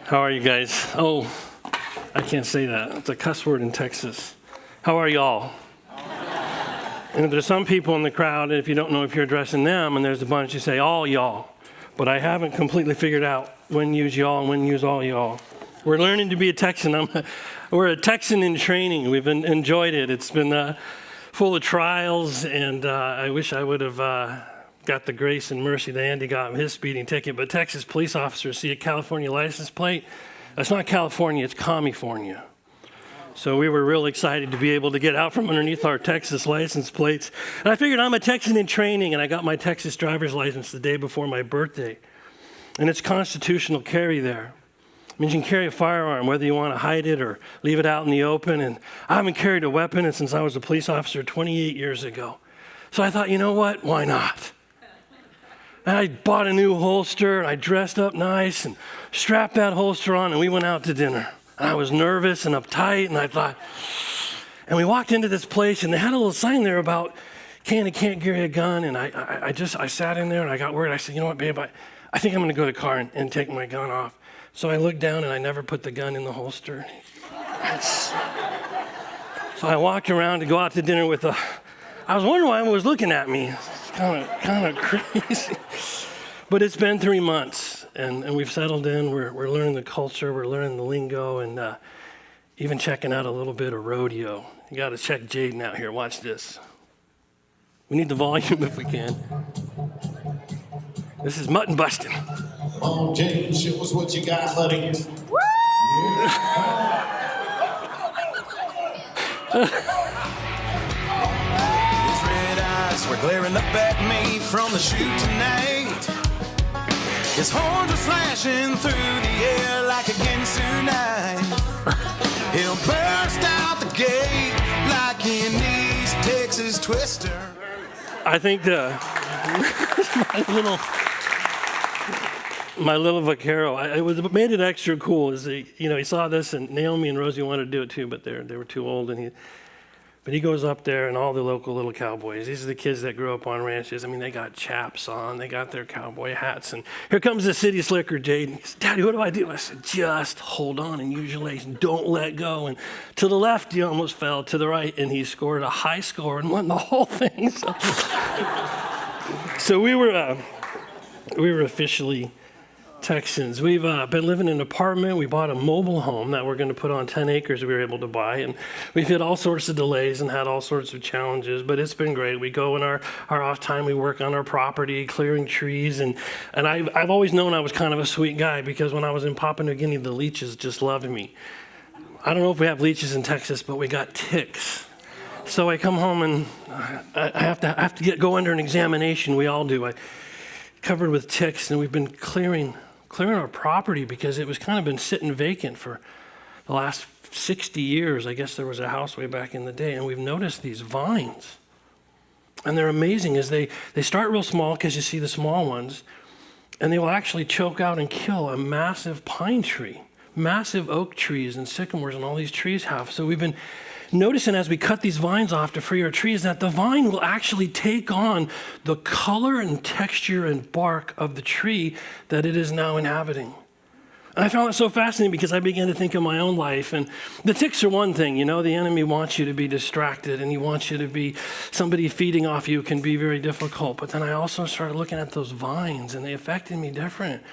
How are you guys? Oh, I can't say that. It's a cuss word in Texas. How are y'all? And there's some people in the crowd, if you don't know if you're addressing them, and there's a bunch you say, all y'all. But I haven't completely figured out when use y'all and when use all y'all. We're learning to be a Texan. We're a Texan in training. We've enjoyed it. It's been full of trials, and I wish I would have got the grace and mercy that Andy got his speeding ticket. But Texas police officers see a California license plate. It's not California, it's California. So we were real excited to be able to get out from underneath our Texas license plates. And I figured I'm a Texan in training, and I got my Texas driver's license the day before my birthday. And it's constitutional carry there. It means you can carry a firearm, whether you want to hide it or leave it out in the open. And I haven't carried a weapon since I was a police officer 28 years ago. So I thought, you know what? Why not? And I bought a new holster, and I dressed up nice and strapped that holster on, and we went out to dinner. And I was nervous and uptight, and I thought, and we walked into this place, and they had a little sign there about can and can't carry a gun, and I sat in there, and I got worried. I said, you know what, babe, I think I'm going to go to the car and take my gun off. So I looked down, and I never put the gun in the holster. So I walked around to go out to dinner with I was wondering why everyone was looking at me. It's kind of crazy. But it's been 3 months, and we've settled in. We're learning the culture. We're learning the lingo, and even checking out a little bit of rodeo. You got to check Jaden out here. Watch this. We need the volume if we can. This is mutton busting. Oh, Jaden, show us what you got, buddy. His red eyes were glaring up at me from the chute tonight. His horns are slashing through the air like a Ginsu knife. He'll burst out the gate like in East Texas Twister. I think my little vaquero, it made it extra cool. He saw this, and Naomi and Rosie wanted to do it too, but they were too old, but he goes up there, and all the local little cowboys. These are the kids that grew up on ranches. I mean, they got chaps on. They got their cowboy hats. And here comes the city slicker, Jaden. He said, Daddy, what do I do? I said, just hold on and use your legs. Don't let go. And to the left, he almost fell. To the right, and he scored a high score and won the whole thing. So we were officially Texans. We've been living in an apartment. We bought a mobile home that we're going to put on 10 acres we were able to buy. And we've hit all sorts of delays and had all sorts of challenges, but it's been great. We go in our off time, we work on our property, clearing trees. And I've always known I was kind of a sweet guy because when I was in Papua New Guinea, the leeches just loved me. I don't know if we have leeches in Texas, but we got ticks. So I come home and I have to go under an examination. We all do. I covered with ticks, and we've been clearing our property because it was kind of been sitting vacant for the last 60 years. I guess there was a house way back in the day, and we've noticed these vines. And they're amazing as they start real small because you see the small ones, and they will actually choke out and kill a massive pine tree, massive oak trees and sycamores, and all these trees have. So we've been noticing as we cut these vines off to free our trees that the vine will actually take on the color and texture and bark of the tree that it is now inhabiting. And I found it so fascinating because I began to think of my own life. And the ticks are one thing, the enemy wants you to be distracted and he wants you to be somebody feeding off you can be very difficult. But then I also started looking at those vines and they affected me different.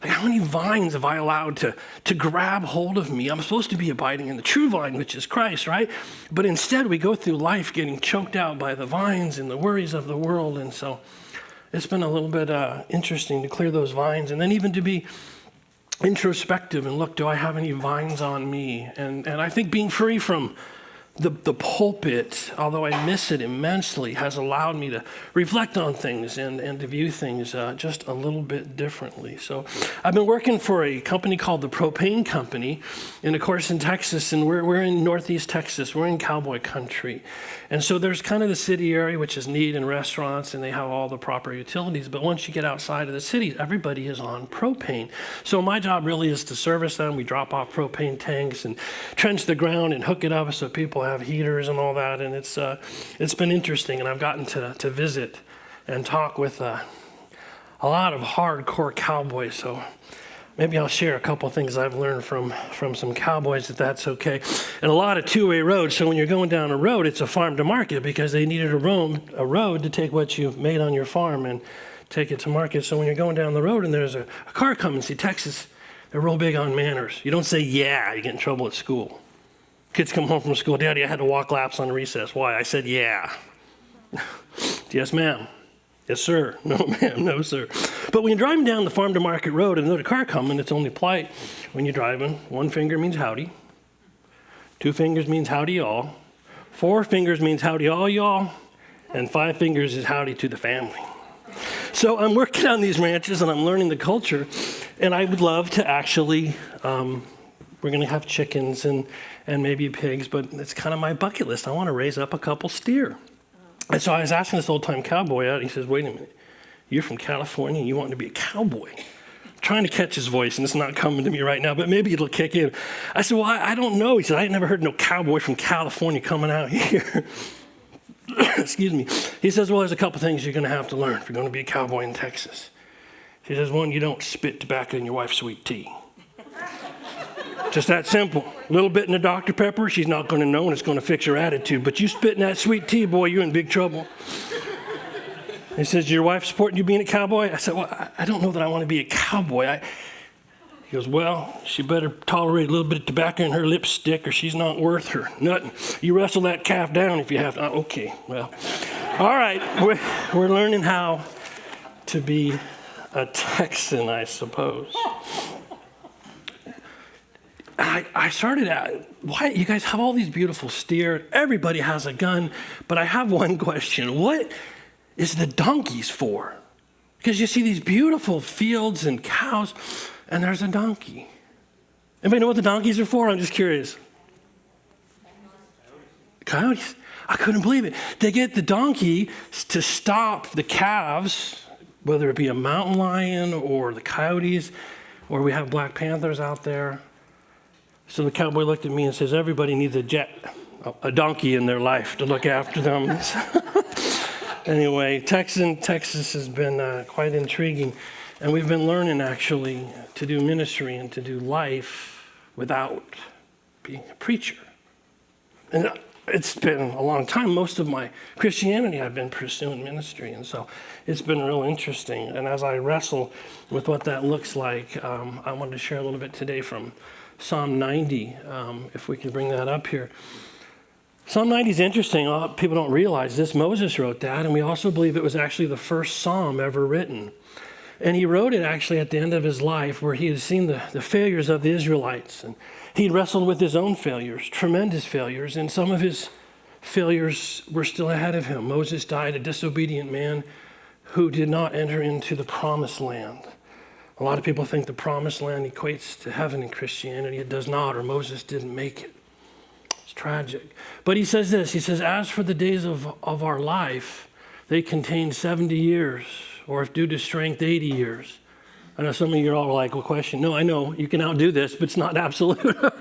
Like, how many vines have I allowed to grab hold of me? I'm supposed to be abiding in the true vine, which is Christ, right? But instead, we go through life getting choked out by the vines and the worries of the world. And so it's been a little bit interesting to clear those vines and then even to be introspective and look, do I have any vines on me? And I think being free from the pulpit, although I miss it immensely, has allowed me to reflect on things and to view things just a little bit differently. So I've been working for a company called the Propane Company, and of course in Texas, and we're in Northeast Texas, we're in cowboy country. And so there's kind of the city area, which is neat, and restaurants, and they have all the proper utilities. But once you get outside of the city, everybody is on propane. So my job really is to service them. We drop off propane tanks and trench the ground and hook it up so people have heaters and all that. And it's been interesting. And I've gotten to visit and talk with a lot of hardcore cowboys. So maybe I'll share a couple things I've learned from some cowboys, if that's okay. And a lot of two-way roads. So when you're going down a road, it's a farm to market because they needed a road to take what you've made on your farm and take it to market. So when you're going down the road and there's a car coming, see, Texas, they're real big on manners. You don't say, yeah, you get in trouble at school. Kids come home from school, Daddy, I had to walk laps on recess. Why? I said, yeah. Yes, ma'am. Yes, sir. No, ma'am. No, sir. But when you're driving down the farm to market road and there's a car coming, it's only polite when you're driving. 1 finger means howdy. 2 fingers means howdy y'all. 4 fingers means howdy all y'all. And 5 fingers is howdy to the family. So I'm working on these ranches and I'm learning the culture. And I would love to actually, we're going to have chickens and maybe pigs, but it's kind of my bucket list. I want to raise up a couple steer. And so I was asking this old-time cowboy out, and he says, wait a minute, you're from California and you want to be a cowboy? I'm trying to catch his voice, and it's not coming to me right now, but maybe it'll kick in. I said, well, I don't know. He said, I ain't never heard no cowboy from California coming out here. Excuse me. He says, well, there's a couple things you're going to have to learn if you're going to be a cowboy in Texas. He says, one, you don't spit tobacco in your wife's sweet tea. Just that simple. A little bit in the Dr. Pepper, she's not going to know, and it's going to fix her attitude. But you spit in that sweet tea, boy, you're in big trouble. He says, your wife supporting you being a cowboy? I said, well, I don't know that I want to be a cowboy. He goes, well, she better tolerate a little bit of tobacco in her lipstick or she's not worth her. Nothing. You wrestle that calf down if you have to. Okay, well. All right, we're learning how to be a Texan, I suppose. I started out, why, you guys have all these beautiful steer, everybody has a gun, but I have one question. What is the donkeys for? Because you see these beautiful fields and cows, and there's a donkey. Anybody know what the donkeys are for? I'm just curious. Coyotes? I couldn't believe it. They get the donkey to stop the calves, whether it be a mountain lion or the coyotes, or we have black panthers out there. So the cowboy looked at me and says, everybody needs a donkey in their life to look after them. Anyway, Texas has been quite intriguing. And we've been learning, actually, to do ministry and to do life without being a preacher. And it's been a long time. Most of my Christianity, I've been pursuing ministry. And so it's been real interesting. And as I wrestle with what that looks like, I wanted to share a little bit today from Psalm 90, if we can bring that up here. Psalm 90 is interesting. A lot of people don't realize this. Moses wrote that, and we also believe it was actually the first psalm ever written. And he wrote it actually at the end of his life where he had seen the failures of the Israelites. And he'd wrestled with his own failures, tremendous failures, and some of his failures were still ahead of him. Moses died a disobedient man who did not enter into the promised land. A lot of people think the promised land equates to heaven in Christianity. It does not, or Moses didn't make it. It's tragic. But he says this, he says, as for the days of our life, they contain 70 years, or if due to strength, 80 years. I know some of you are all like, well, question. No, I know, you can outdo this, but it's not absolute.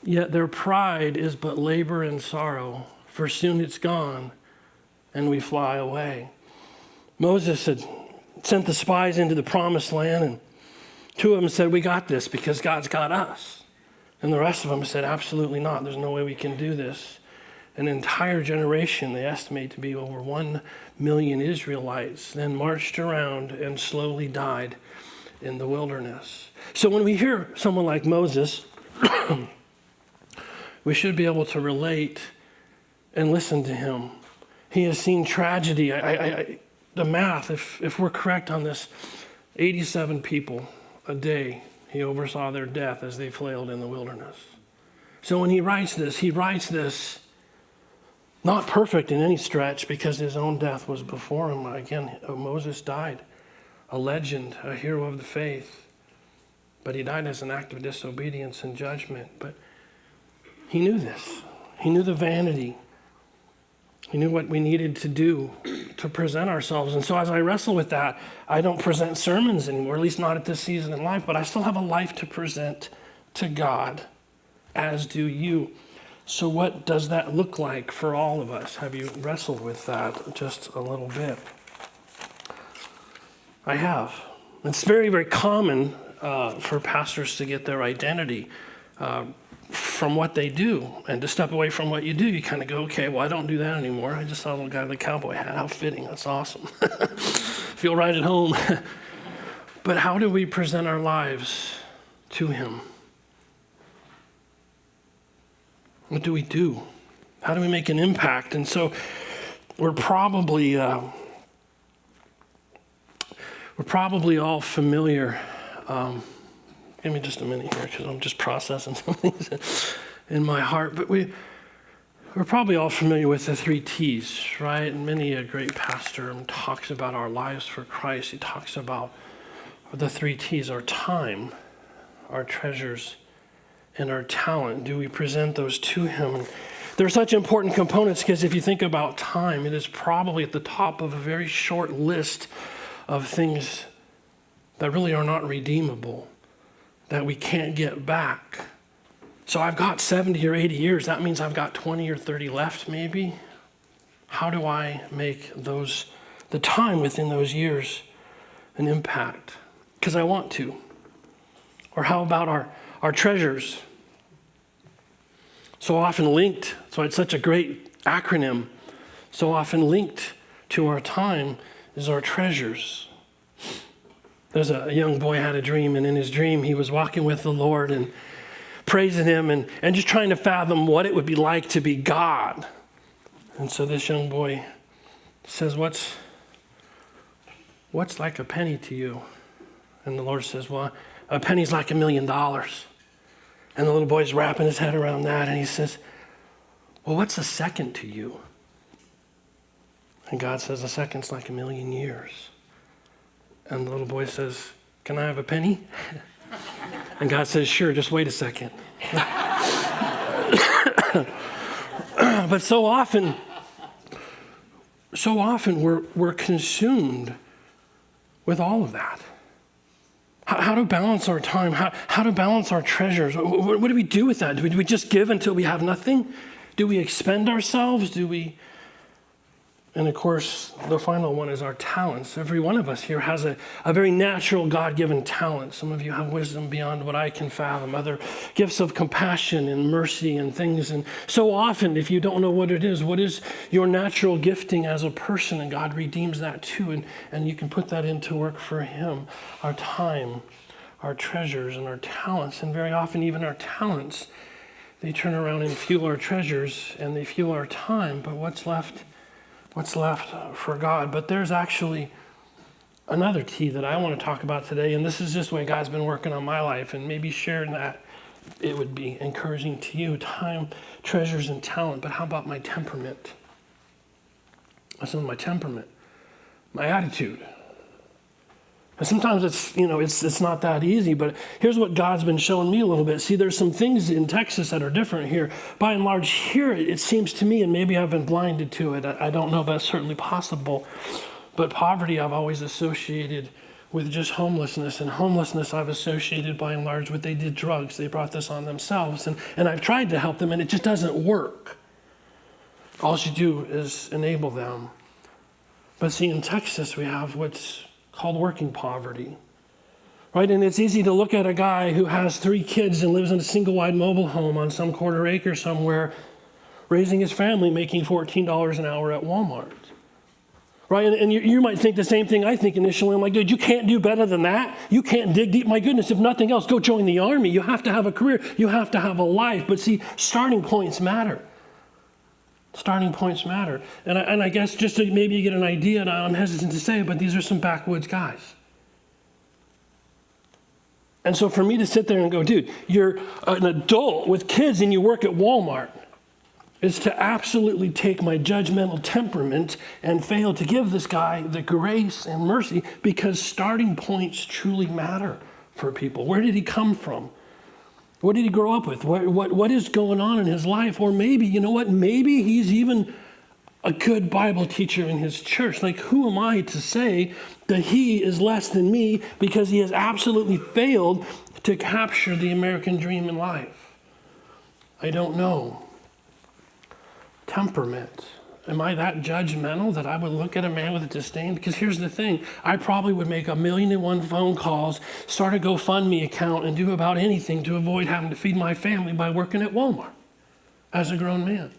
Yet their pride is but labor and sorrow, for soon it's gone, and we fly away. Moses had sent the spies into the promised land, and 2 of them said, we got this because God's got us. And the rest of them said, absolutely not. There's no way we can do this. An entire generation, they estimate to be over 1 million Israelites, then marched around and slowly died in the wilderness. So when we hear someone like Moses, we should be able to relate and listen to him. He has seen tragedy. The math, if we're correct on this, 87 people a day, he oversaw their death as they flailed in the wilderness. So when he writes this not perfect in any stretch because his own death was before him. Again, Moses died, a legend, a hero of the faith. But he died as an act of disobedience and judgment. But he knew this. He knew the vanity. He knew what we needed to do to present ourselves. And so as I wrestle with that, I don't present sermons anymore, at least not at this season in life, but I still have a life to present to God, as do you. So what does that look like for all of us? Have you wrestled with that just a little bit? I have. It's very, very common for pastors to get their identity from what they do, and to step away from what you do. You kind of go, okay, well, I don't do that anymore. I just saw a little guy with a cowboy hat. How fitting. That's awesome. Feel right at home. But how do we present our lives to him? What do we do? How do we make an impact? And so we're probably all familiar. Give me just a minute here, because I'm just processing some things in my heart. But we're probably all familiar with the 3 T's, right? And many a great pastor talks about our lives for Christ. He talks about the 3 T's: our time, our treasures, and our talent. Do we present those to him? And they're such important components, because if you think about time, it is probably at the top of a very short list of things that really are not redeemable, that we can't get back. So I've got 70 or 80 years. That means I've got 20 or 30 left, maybe. How do I make the time within those years an impact? Because I want to. Or how about our treasures? So often linked, so it's such a great acronym, so often linked to our time is our treasures. There's a young boy had a dream, and in his dream he was walking with the Lord and praising him and just trying to fathom what it would be like to be God. And so this young boy says, what's like a penny to you? And the Lord says, well, a penny's like $1 million. And the little boy's wrapping his head around that, and he says, well, what's a second to you? And God says, a second's like 1,000,000 years. And the little boy says, can I have a penny? And God says, sure, just wait a second. But so often we're consumed with all of that. How to balance our time, how to balance our treasures. What do we do with that? Do we just give until we have nothing? Do we expend ourselves? And of course, the final one is our talents. Every one of us here has a very natural God-given talent. Some of you have wisdom beyond what I can fathom, other gifts of compassion and mercy and things. And so often, if you don't know what is your natural gifting as a person? And God redeems that too, and you can put that into work for him. Our time, our treasures, and our talents. And very often, even our talents, they turn around and fuel our treasures, and they fuel our time. But what's left for God? But there's actually another T that I want to talk about today, and this is just the way God's been working on my life, and maybe sharing that it would be encouraging to you. Time, treasures, and talent. But how about my temperament? What's in my temperament? My attitude. And sometimes it's not that easy, but here's what God's been showing me a little bit. See, there's some things in Texas that are different here. By and large, here it seems to me, and maybe I've been blinded to it, I don't know, but it's certainly possible. But poverty I've always associated with just homelessness, and homelessness I've associated by and large with they did drugs. They brought this on themselves, and I've tried to help them, and it just doesn't work. All you do is enable them. But see, in Texas, we have what's called working poverty, right? And it's easy to look at a guy who has 3 kids and lives in a single-wide mobile home on some quarter acre somewhere, raising his family, making $14 an hour at Walmart, right? And you might think the same thing I think initially. I'm like, dude, you can't do better than that. You can't dig deep. My goodness, if nothing else, go join the army. You have to have a career. You have to have a life. But see, starting points matter. Starting points matter. And I guess just to maybe get an idea, and I'm hesitant to say it, but these are some backwoods guys. And so for me to sit there and go, dude, you're an adult with kids and you work at Walmart, is to absolutely take my judgmental temperament and fail to give this guy the grace and mercy, because starting points truly matter for people. Where did he come from? What did he grow up with? What is going on in his life? Or maybe, you know what? Maybe he's even a good Bible teacher in his church. Like, who am I to say that he is less than me because he has absolutely failed to capture the American dream in life? I don't know. Temperament. Am I that judgmental that I would look at a man with disdain? Because here's the thing. I probably would make 1,000,001 phone calls, start a GoFundMe account, and do about anything to avoid having to feed my family by working at Walmart as a grown man.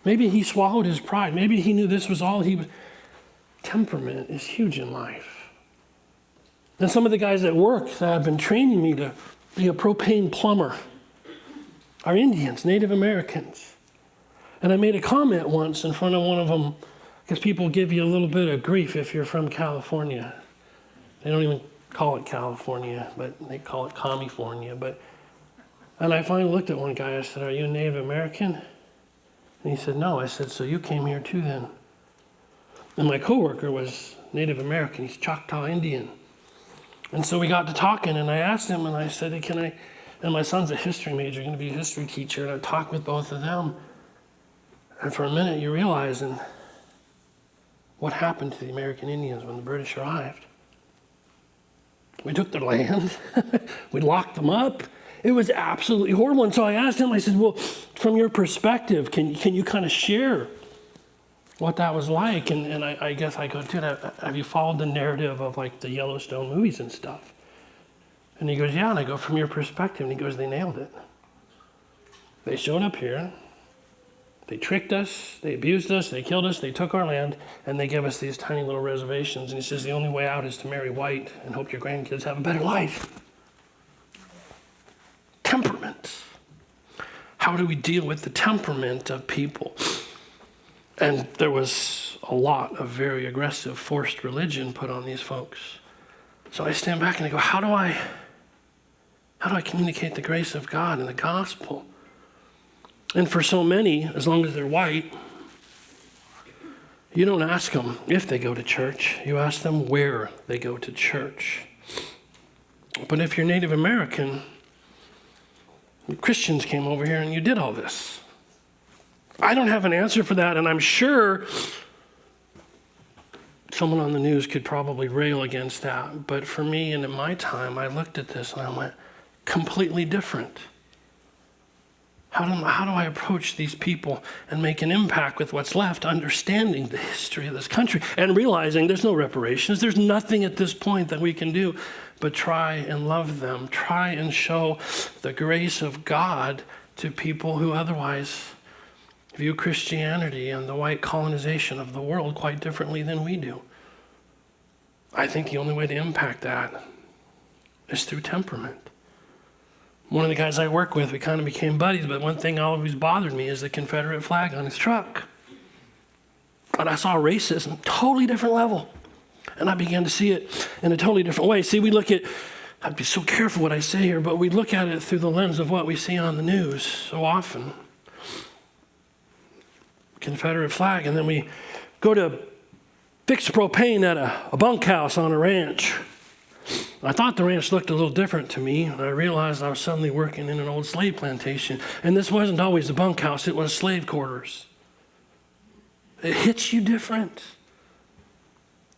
Maybe he swallowed his pride. Maybe he knew this was all he was. Temperament is huge in life. And some of the guys at work that have been training me to be a propane plumber are Indians, Native Americans. And I made a comment once in front of one of them, because people give you a little bit of grief if you're from California. They don't even call it California, but they call it California. And I finally looked at one guy, I said, "Are you a Native American?" And he said, "No." I said, "So you came here too then?" And my coworker was Native American, he's Choctaw Indian. And so we got to talking, and I asked him, and I said, "Hey, can I," and my son's a history major, going to be a history teacher, and I talked with both of them. And for a minute, you realize what happened to the American Indians when the British arrived. We took their land. We locked them up. It was absolutely horrible. And so I asked him, I said, "Well, from your perspective, can you kind of share what that was like?" And I guess I go, "Dude, have you followed the narrative of like the Yellowstone movies and stuff?" And he goes, "Yeah." And I go, "From your perspective?" And he goes, "They nailed it. They showed up here. They tricked us, they abused us, they killed us, they took our land, and they gave us these tiny little reservations." And he says, "The only way out is to marry white and hope your grandkids have a better life." Temperament. How do we deal with the temperament of people? And there was a lot of very aggressive, forced religion put on these folks. So I stand back and I go, how do I communicate the grace of God and the gospel? And for so many, as long as they're white, you don't ask them if they go to church. You ask them where they go to church. But if you're Native American, Christians came over here and you did all this. I don't have an answer for that, and I'm sure someone on the news could probably rail against that. But for me and in my time, I looked at this and I went, completely different. How do I approach these people and make an impact with what's left, understanding the history of this country and realizing there's no reparations, there's nothing at this point that we can do but try and love them, try and show the grace of God to people who otherwise view Christianity and the white colonization of the world quite differently than we do. I think the only way to impact that is through temperament. One of the guys I work with, we kind of became buddies, but one thing always bothered me is the Confederate flag on his truck. And I saw racism, totally different level. And I began to see it in a totally different way. See, we look at, I'd be so careful what I say here, but we look at it through the lens of what we see on the news so often. Confederate flag, and then we go to fix propane at a bunkhouse on a ranch. I thought the ranch looked a little different to me, and I realized I was suddenly working in an old slave plantation. And this wasn't always a bunkhouse, it was slave quarters. It hits you different.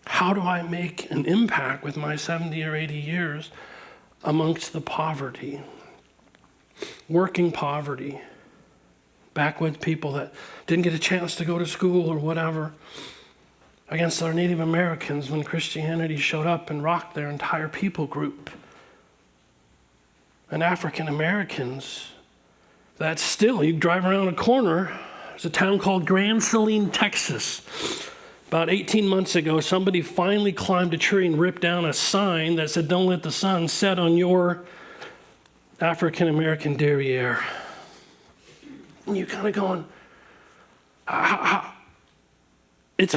How do I make an impact with my 70 or 80 years amongst the poverty, working poverty, backwoods people that didn't get a chance to go to school or whatever, against our Native Americans when Christianity showed up and rocked their entire people group, and African Americans that still, you drive around a corner, there's a town called Grand Saline, Texas. About 18 months ago, somebody finally climbed a tree and ripped down a sign that said, "Don't let the sun set on your African American derriere." And you're kind of going, It's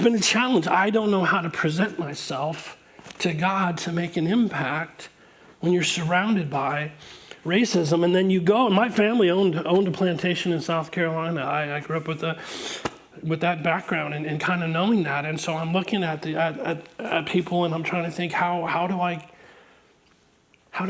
been a challenge. I don't know how to present myself to God to make an impact when you're surrounded by racism. And then you go, and my family owned a plantation in South Carolina. I grew up with that background and kind of knowing that. And so I'm looking at people and I'm trying to think, how do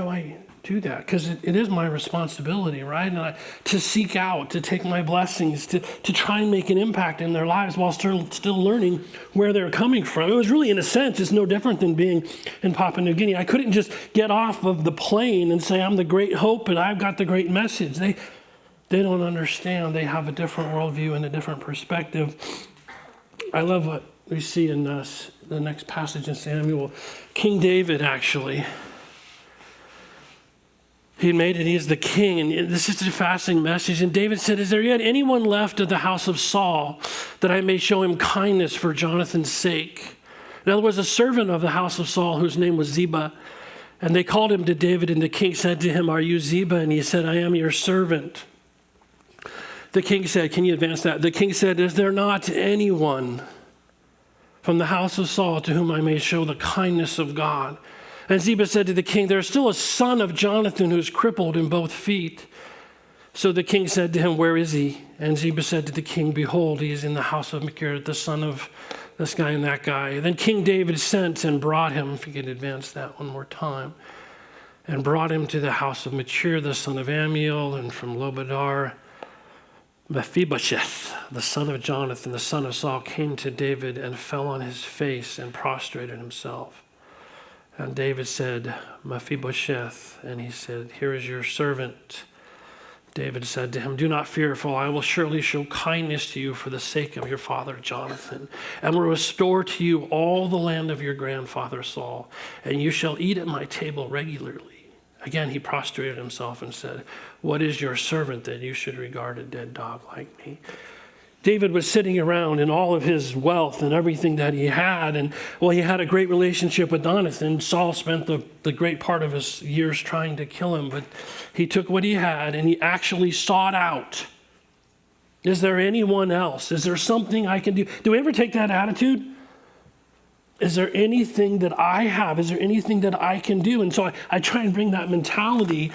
I do that? Because it is my responsibility, right? And to seek out, to take my blessings, to try and make an impact in their lives while still learning where they're coming from. It was really, in a sense, it's no different than being in Papua New Guinea. I couldn't just get off of the plane and say, "I'm the great hope and I've got the great message." They don't understand. They have a different worldview and a different perspective. I love what we see in the next passage in Samuel. King David, actually, he made it. He is the king. And this is a fascinating message. And David said, is there yet anyone left of the house of Saul that I may show him kindness for Jonathan's sake? In other words, a servant of the house of Saul whose name was Ziba. And they called him to David, and the king said to him, are you Ziba? And he said, I am your servant. The king said, can you advance that? The king said, is there not anyone from the house of Saul to whom I may show the kindness of God? And Ziba said to the king, there is still a son of Jonathan who is crippled in both feet. So the king said to him, where is he? And Ziba said to the king, behold, he is in the house of Machir, the son of this guy and that guy. Then King David sent and brought him, if you could advance that one more time, and brought him to the house of Machir, the son of Amiel, and from Lobadar, Mephibosheth, the son of Jonathan, the son of Saul, came to David and fell on his face and prostrated himself. And David said, Mephibosheth, and he said, here is your servant. David said to him, do not fear, for I will surely show kindness to you for the sake of your father Jonathan, and will restore to you all the land of your grandfather Saul, and you shall eat at my table regularly. Again, he prostrated himself and said, what is your servant that you should regard a dead dog like me? David was sitting around in all of his wealth and everything that he had. And well, he had a great relationship with Jonathan. Saul spent the great part of his years trying to kill him, but he took what he had and he actually sought out. Is there anyone else? Is there something I can do? Do we ever take that attitude? Is there anything that I have? Is there anything that I can do? And so I try and bring that mentality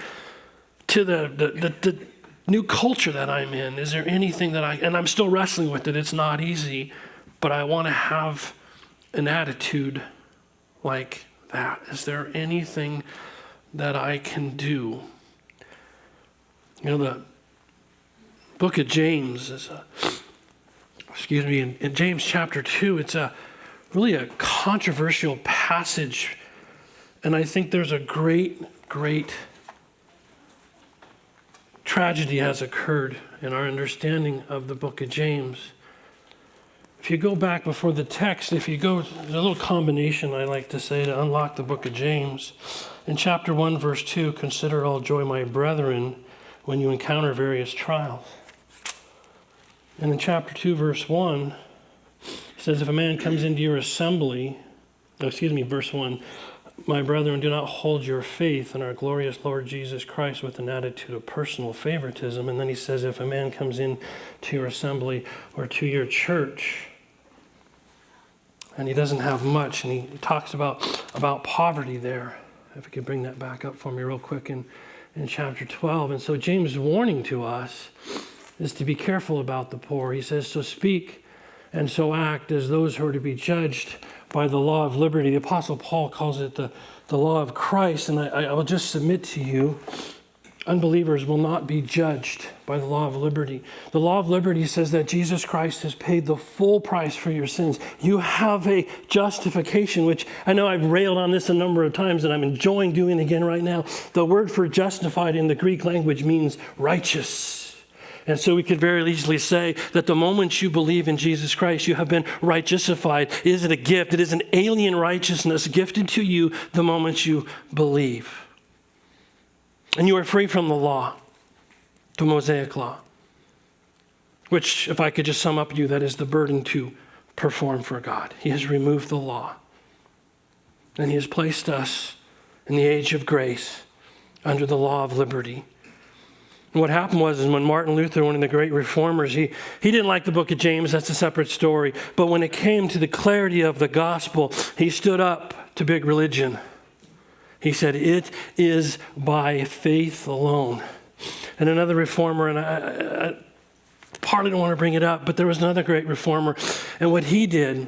to the new culture that I'm in. Is there anything that and I'm still wrestling with it. It's not easy, but I want to have an attitude like that. Is there anything that I can do? You know, the book of James is in James chapter 2, it's really a controversial passage. And I think there's a great tragedy has occurred in our understanding of the book of James. If you go back before the text, there's a little combination I like to say to unlock the book of James. In chapter 1, verse 2, consider it all joy, my brethren, when you encounter various trials. And in chapter 2, verse 1, it says, if a man comes into your assembly, verse 1, my brethren, do not hold your faith in our glorious Lord Jesus Christ with an attitude of personal favoritism. And then he says, if a man comes in to your assembly or to your church, and he doesn't have much, and he talks about poverty there. If we could bring that back up for me real quick in chapter 12. And so James' warning to us is to be careful about the poor. He says, so speak and so act as those who are to be judged by the law of liberty. The Apostle Paul calls it the law of Christ. And I will just submit to you, unbelievers will not be judged by the law of liberty. The law of liberty says that Jesus Christ has paid the full price for your sins. You have a justification, which I know I've railed on this a number of times and I'm enjoying doing again right now. The word for justified in the Greek language means righteous. And so we could very easily say that the moment you believe in Jesus Christ, you have been righteousified. It is a gift. It is an alien righteousness gifted to you the moment you believe. And you are free from the law, the Mosaic law, which, if I could just sum up you, that is the burden to perform for God. He has removed the law. And he has placed us in the age of grace under the law of liberty. And what happened was when Martin Luther, one of the great reformers, he didn't like the book of James. That's a separate story. But when it came to the clarity of the gospel, he stood up to big religion. He said, it is by faith alone. And another reformer, and I partly don't want to bring it up, but there was another great reformer. And what he did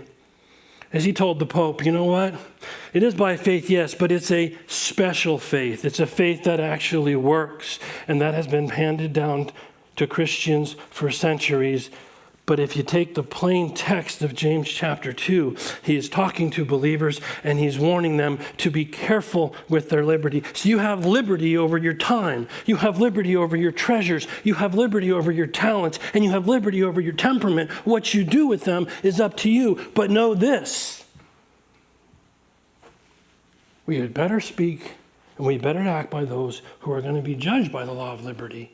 is he told the Pope, you know what? It is by faith, yes, but it's a special faith. It's a faith that actually works, and that has been handed down to Christians for centuries. But if you take the plain text of James chapter 2, he is talking to believers and he's warning them to be careful with their liberty. So you have liberty over your time. You have liberty over your treasures. You have liberty over your talents. And you have liberty over your temperament. What you do with them is up to you. But know this. We had better speak and we better act by those who are going to be judged by the law of liberty.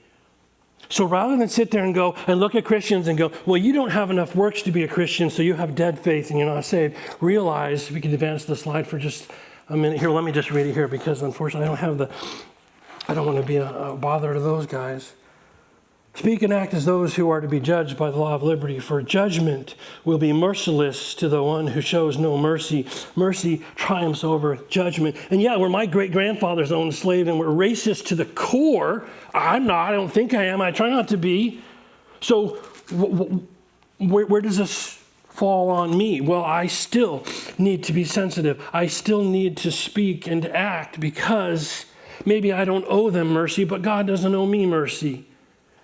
So rather than sit there and go and look at Christians and go, well, you don't have enough works to be a Christian, so you have dead faith and you're not saved, realize, if we can advance the slide for just a minute here. Let me just read it here because unfortunately I don't want to be a bother to those guys. Speak and act as those who are to be judged by the law of liberty, for judgment will be merciless to the one who shows no mercy. Mercy triumphs over judgment. And yeah, where my great-grandfathers owned a slave and we're racist to the core, I'm not. I don't think I am. I try not to be. So where does this fall on me? Well, I still need to be sensitive. I still need to speak and to act because maybe I don't owe them mercy, but God doesn't owe me mercy.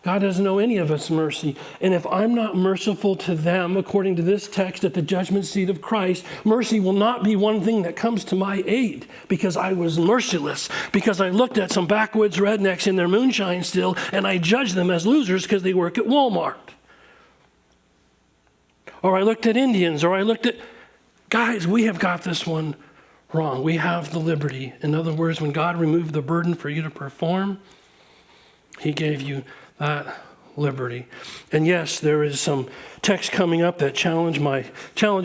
God doesn't owe any of us mercy. And if I'm not merciful to them, according to this text at the judgment seat of Christ, mercy will not be one thing that comes to my aid because I was merciless, because I looked at some backwoods rednecks in their moonshine still and I judged them as losers because they work at Walmart. Or I looked at Indians, or I looked at... Guys, we have got this one wrong. We have the liberty. In other words, when God removed the burden for you to perform, he gave you that liberty. And yes, there is some text coming up that challenges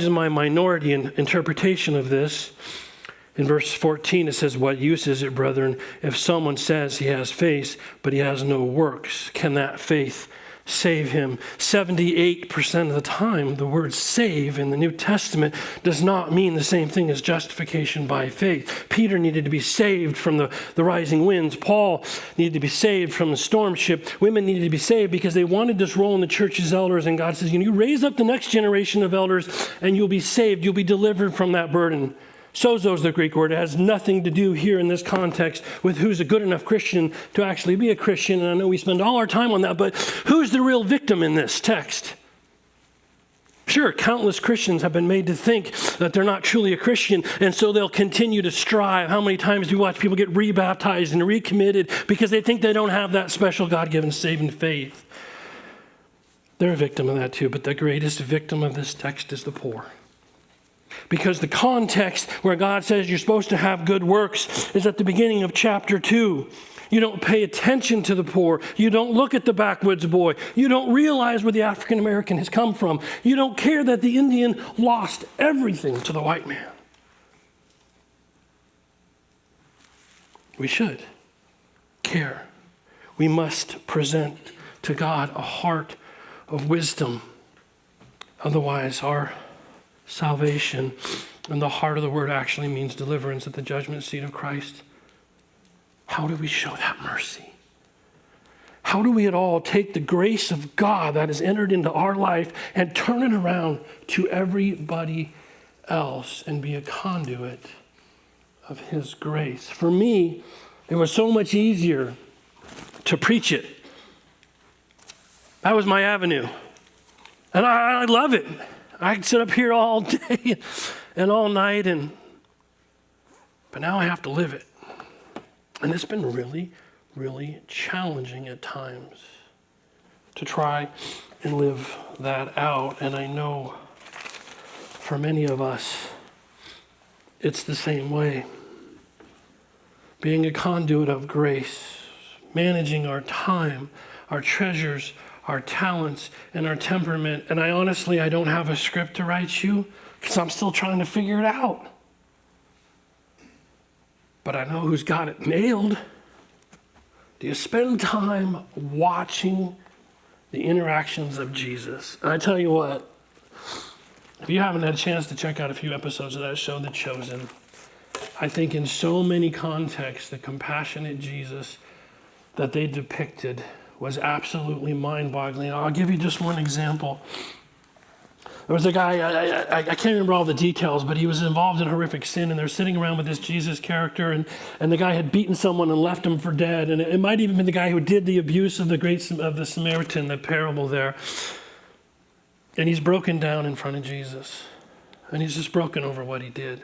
my minority in interpretation of this. In verse 14, it says, what use is it, brethren, if someone says he has faith, but he has no works? Can that faith save him? 78% of the time, the word save in the New Testament does not mean the same thing as justification by faith. Peter needed to be saved from the rising winds. Paul needed to be saved from the storm ship. Women needed to be saved because they wanted this role in the church as elders. And God says, you raise up the next generation of elders and you'll be saved. You'll be delivered from that burden. Sozo is the Greek word. It has nothing to do here in this context with who's a good enough Christian to actually be a Christian. And I know we spend all our time on that, but who's the real victim in this text? Sure, countless Christians have been made to think that they're not truly a Christian, and so they'll continue to strive. How many times do we watch people get rebaptized and recommitted because they think they don't have that special God-given saving faith? They're a victim of that too, but the greatest victim of this text is the poor. Because the context where God says you're supposed to have good works is at the beginning of chapter 2. You don't pay attention to the poor. You don't look at the backwoods boy. You don't realize where the African American has come from. You don't care that the Indian lost everything to the white man. We should care. We must present to God a heart of wisdom. Otherwise, our salvation, and the heart of the word actually means deliverance at the judgment seat of Christ. How do we show that mercy? How do we at all take the grace of God that has entered into our life and turn it around to everybody else and be a conduit of his grace? For me, it was so much easier to preach it. That was my avenue. And I love it. I could sit up here all day and all night, but now I have to live it. And it's been really, really challenging at times to try and live that out. And I know for many of us, it's the same way. Being a conduit of grace, managing our time, our treasures, our talents, and our temperament. And I don't have a script to write you because I'm still trying to figure it out. But I know who's got it nailed. Do you spend time watching the interactions of Jesus? And I tell you what, if you haven't had a chance to check out a few episodes of that show, The Chosen, I think in so many contexts, the compassionate Jesus that they depicted was absolutely mind-boggling. I'll give you just one example. There was a guy, I can't remember all the details, but he was involved in horrific sin, and they're sitting around with this Jesus character, and the guy had beaten someone and left him for dead, and it might even been the guy who did the abuse of the Samaritan, the parable there. And he's broken down in front of Jesus. And he's just broken over what he did.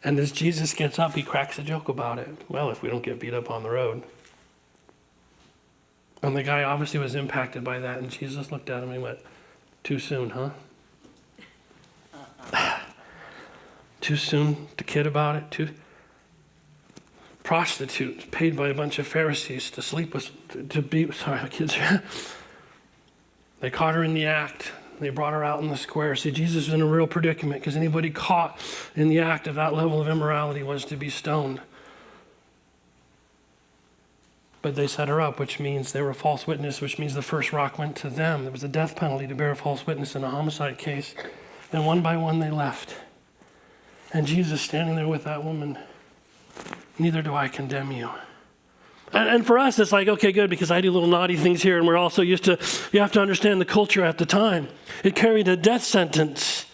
And as Jesus gets up, he cracks a joke about it. Well, if we don't get beat up on the road. And the guy obviously was impacted by that. And Jesus looked at him and he went, too soon, huh? Too soon to kid about it? Prostitute paid by a bunch of Pharisees to sleep with, kids. They caught her in the act. They brought her out in the square. See, Jesus was in a real predicament because anybody caught in the act of that level of immorality was to be stoned. But they set her up, which means they were a false witness, which means the first rock went to them. There was a death penalty to bear a false witness in a homicide case. Then one by one they left. And Jesus standing there with that woman, neither do I condemn you. And for us, it's like, okay, good, because I do little naughty things here, and we're also used to, you have to understand the culture at the time. It carried a death sentence.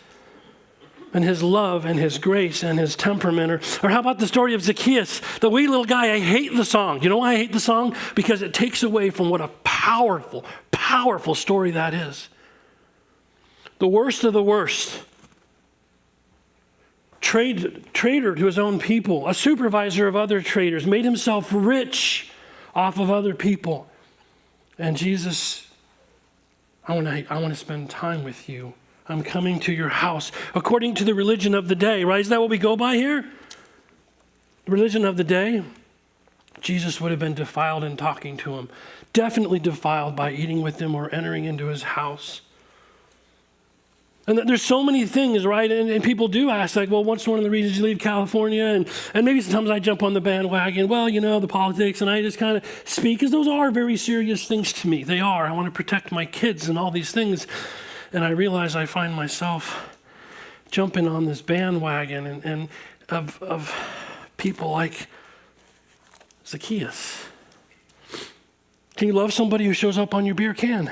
And his love and his grace and his temperament. Or how about the story of Zacchaeus, the wee little guy? I hate the song. You know why I hate the song? Because it takes away from what a powerful, powerful story that is. The worst of the worst. Traitor to his own people, a supervisor of other traitors, made himself rich off of other people. And Jesus, I want to spend time with you. I'm coming to your house according to the religion of the day, right? Is that what we go by here? The religion of the day? Jesus would have been defiled in talking to him. Definitely defiled by eating with him or entering into his house. And there's so many things, right? And people do ask, like, well, what's one of the reasons you leave California? And maybe sometimes I jump on the bandwagon. Well, you know, the politics, and I just kind of speak, because those are very serious things to me. They are. I want to protect my kids and all these things. And I realize I find myself jumping on this bandwagon and of people like Zacchaeus. Can you love somebody who shows up on your beer can?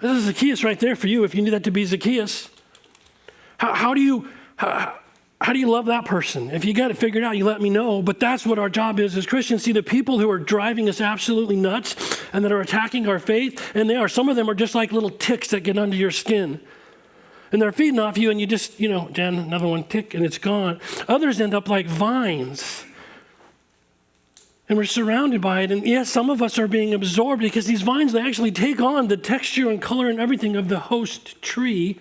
This is Zacchaeus right there for you if you need that to be Zacchaeus. How do you love that person? If you got it figured out, you let me know. But that's what our job is as Christians. See, the people who are driving us absolutely nuts and that are attacking our faith, and some of them are just like little ticks that get under your skin. And they're feeding off you, and you just, Jen, another one tick, and it's gone. Others end up like vines. And we're surrounded by it. And yes, some of us are being absorbed because these vines, they actually take on the texture and color and everything of the host tree.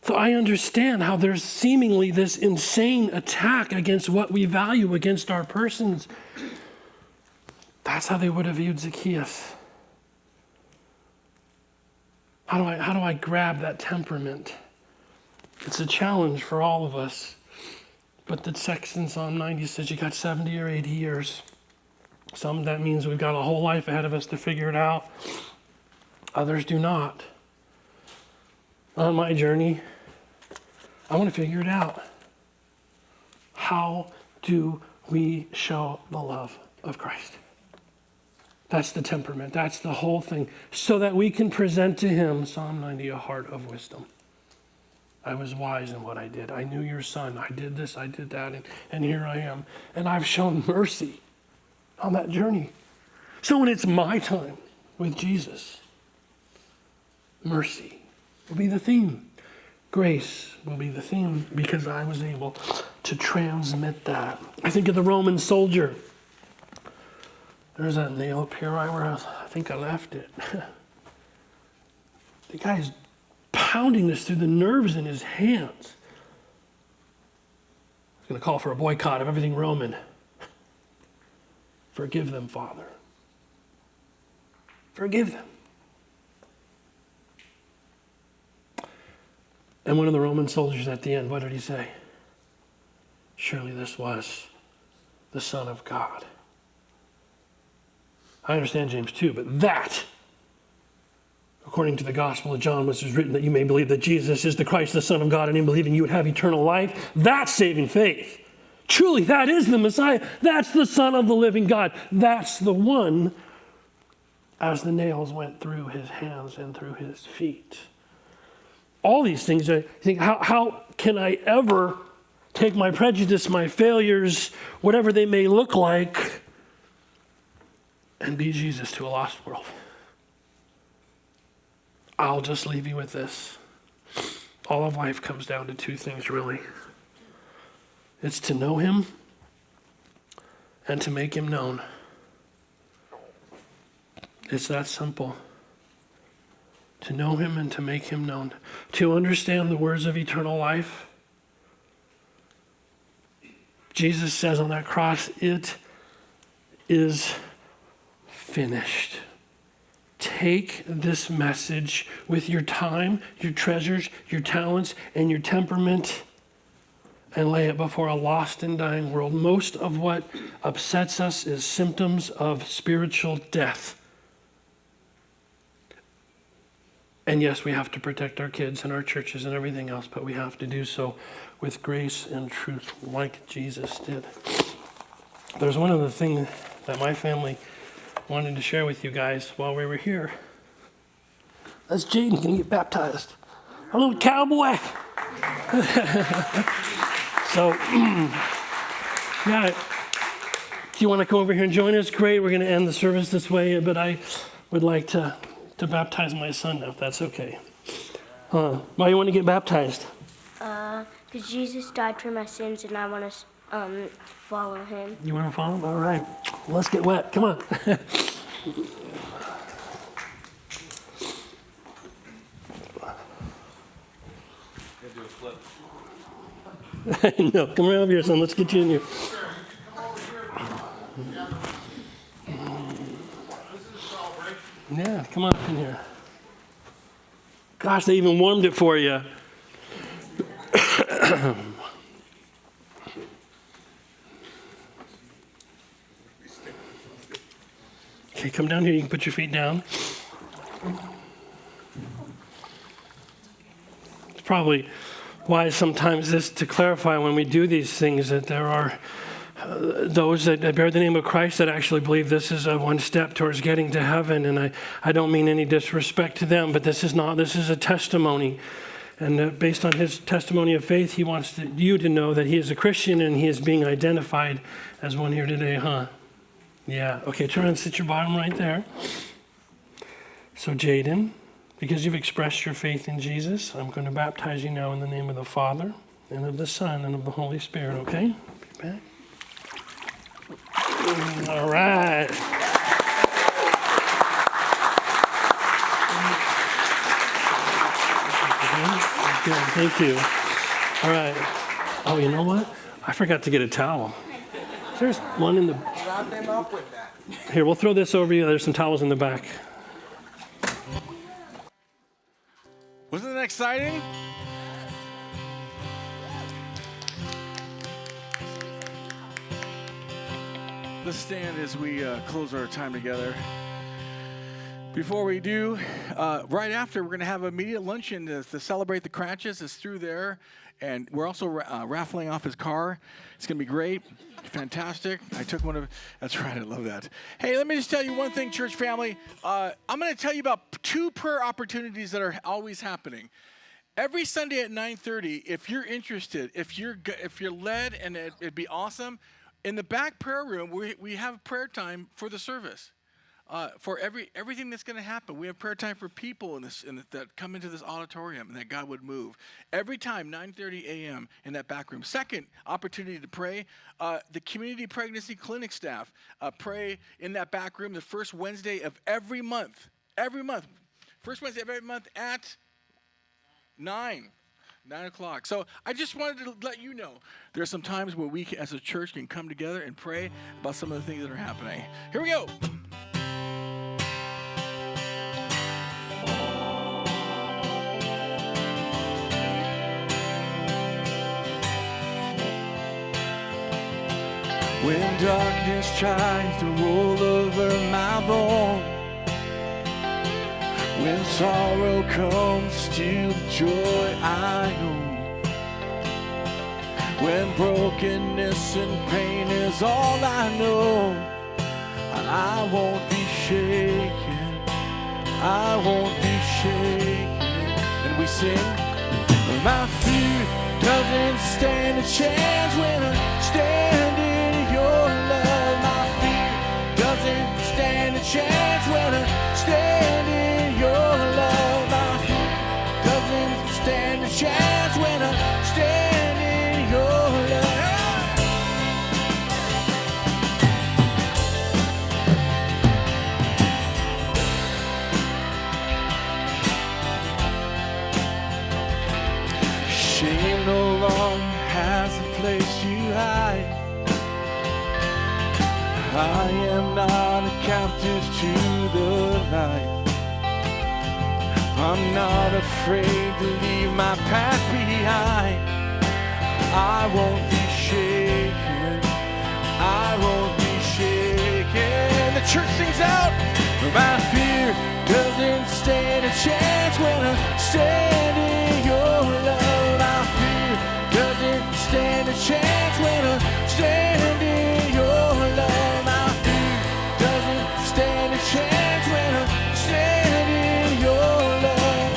So I understand how there's seemingly this insane attack against what we value, against our persons. That's how they would have viewed Zacchaeus. How do I grab that temperament? It's a challenge for all of us. But the text in Psalm 90 says you got 70 or 80 years. Some, that means we've got a whole life ahead of us to figure it out. Others do not. On my journey, I want to figure it out. How do we show the love of Christ? That's the temperament. That's the whole thing. So that we can present to him, Psalm 90, a heart of wisdom. I was wise in what I did. I knew your son. I did this, I did that, and here I am. And I've shown mercy on that journey. So when it's my time with Jesus, mercy will be the theme. Grace will be the theme because I was able to transmit that. I think of the Roman soldier. There's that nail up here right where I think I left it. The guy's pounding this through the nerves in his hands. He's going to call for a boycott of everything Roman. Forgive them, Father. Forgive them. And one of the Roman soldiers at the end, what did he say? Surely this was the Son of God. I understand James 2, but that, according to the Gospel of John, which is written that you may believe that Jesus is the Christ, the Son of God, and in believing you would have eternal life, that's saving faith. Truly, that is the Messiah. That's the Son of the living God. That's the one, as the nails went through his hands and through his feet. All these things, I think, how can I ever take my prejudice, my failures, whatever they may look like, and be Jesus to a lost world? I'll just leave you with this. All of life comes down to two things, really. It's to know him and to make him known. It's that simple. To know him and to make him known. To understand the words of eternal life. Jesus says on that cross, it is finished. Take this message with your time, your treasures, your talents, and your temperament and lay it before a lost and dying world. Most of what upsets us is symptoms of spiritual death. And yes, we have to protect our kids and our churches and everything else, but we have to do so with grace and truth like Jesus did. There's one other thing that my family wanted to share with you guys while we were here. That's Jaden going to get baptized. A little cowboy. So, yeah, if you want to come over here and join us, great. We're going to end the service this way, but I would like to baptize my son now, if that's okay. Why you want to get baptized? Because Jesus died for my sins and I want to follow him. You want to follow him? All right. Let's get wet. Come on. No, come right over here, son. Let's get you in here. Yeah, come on in here. Gosh, they even warmed it for you. Okay, come down here. You can put your feet down. It's probably wise sometimes this to clarify when we do these things that there are those that bear the name of Christ that actually believe this is a one step towards getting to heaven. And I don't mean any disrespect to them, but this is a testimony. And based on his testimony of faith, he wants you to know that he is a Christian and he is being identified as one here today, huh? Yeah. Okay, turn and sit your bottom right there. So Jaden, because you've expressed your faith in Jesus, I'm going to baptize you now in the name of the Father and of the Son and of the Holy Spirit, okay? Be back. All right. Good, thank you. All right. Oh, you know what? I forgot to get a towel. There's one in the... Wrap them up with that. Here, we'll throw this over you. There's some towels in the back. Wasn't that exciting? Let's stand as we close our time together. Before we do, right after, we're going to have an immediate luncheon to celebrate the Cratches. It's through there. And we're also raffling off his car. It's going to be great. Fantastic. I took one of... That's right. I love that. Hey, let me just tell you one thing, church family. I'm going to tell you about 2 prayer opportunities that are always happening. Every Sunday at 9:30, if you're interested, if you're led, and it'd be awesome, in the back prayer room, we have prayer time for the service. For everything that's going to happen, we have prayer time for people that come into this auditorium and that God would move. Every time, 9:30 a.m. in that back room. Second opportunity to pray, the community pregnancy clinic staff pray in that back room the first Wednesday of every month. Every month. First Wednesday of every month at 9 o'clock. So I just wanted to let you know there are some times where we as a church can come together and pray about some of the things that are happening. Here we go. When darkness tries to roll over my bones, when sorrow comes to the joy I own, when brokenness and pain is all I know, I won't be shaken, I won't be shaken. And we sing, my fear doesn't stand a chance when I stand in your love. My fear doesn't stand a chance when I stand in your love. My I am not a captive to the night. I'm not afraid to leave my past behind. I won't be shaken. I won't be shaken. The church sings out. My fear doesn't stand a chance when I stand in your love. My fear doesn't stand a chance when I stand in your love. My fear doesn't stand a chance when I stand in your love.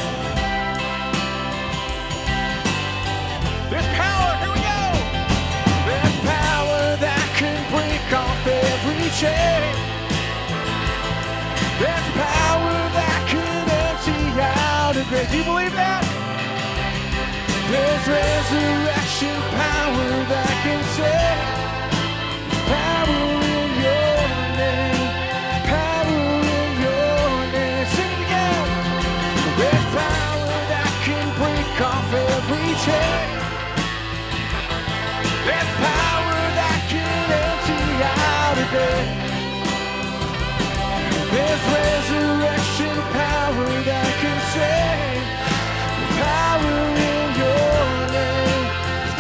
There's power, here we go. There's power that can break off every chain. There's power that can empty out a grave. Do you believe that? There's resurrection power that can save. There's power in your name. Power in your name. Sing it again. There's power that can break off every chain. There's power that can empty out a grave. There's resurrection power that can save. Power in your name.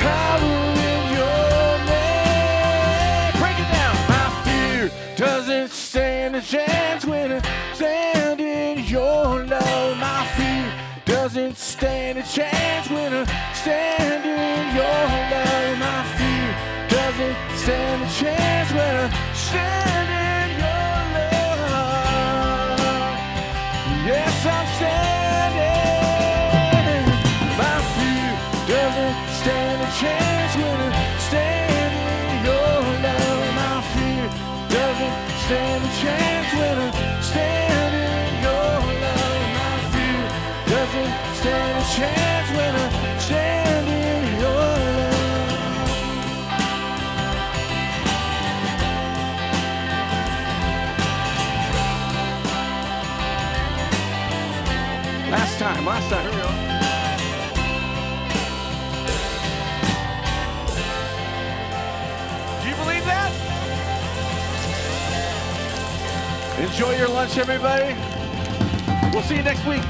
Power in your name. Break it down. My fear doesn't stand a chance when I stand in your love. My fear doesn't stand a chance when I stand in your love. My fear doesn't stand a chance when I stand in your love. Yes, I'm standing. My fear doesn't stand a chance when I stand in your love. My fear doesn't stand a chance when I stand in your love. My fear doesn't stand a chance when I stand in your love. Last time, here we go. Do you believe that? Enjoy your lunch, everybody. We'll see you next week.